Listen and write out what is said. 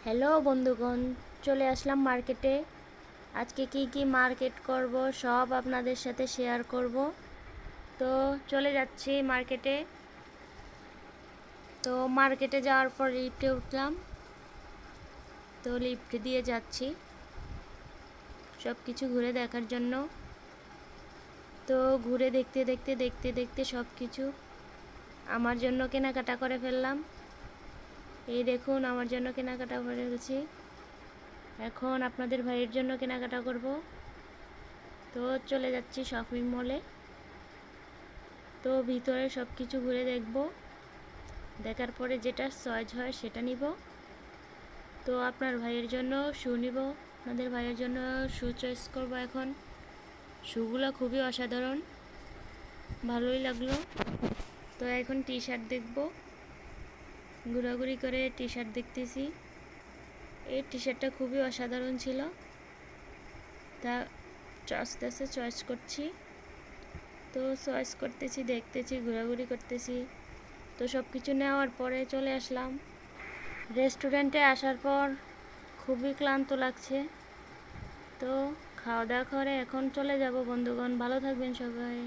Hello বন্ধুগণ, চলে আসলাম মার্কেটে। আজকে কি মার্কেট করব সব আপনাদের সাথে শেয়ার করব। তো চলে যাচ্ছি মার্কেটে। তো মার্কেটে যাওয়ার পর লিফটে উঠলাম। তো লিফট দিয়ে যাচ্ছি সব কিছু ঘুরে দেখার জন্য। তো ঘুরে দেখতে সব কিছু আমার জন্য কেনাকাটা করে ফেললাম। এই দেখুন, আমার জন্য কেনাকাটা করে ফেলছি। এখন আপনাদের ভাইয়ের জন্য কেনাকাটা করব। তো চলে যাচ্ছি শপিং মলে। তো ভিতরে সব কিছু ঘুরে দেখব, দেখার পরে যেটা চয়েস হয় সেটা নিব। তো আপনার ভাইয়ের জন্য শু নিব, আপনাদের ভাইয়ের জন্য শু চয়েস করব। এখন শুগুলো খুবই অসাধারণ, ভালোই লাগলো। তো এখন টি শার্ট দেখব, ঘোরাঘুরি করে টি শার্ট দেখতেছি। এই টি শার্টটা খুবই অসাধারণ ছিল, তা আস্তে আস্তে চয়েস করছি। তো চয়েস করতেছি, দেখতেছি, ঘোরাঘুরি করতেছি। তো সব কিছু নেওয়ার পরে চলে আসলাম রেস্টুরেন্টে। আসার পর খুবই ক্লান্ত লাগছে। তো খাওয়া দাওয়া করে এখন চলে যাব বন্ধুগণ। ভালো থাকবেন সবাই।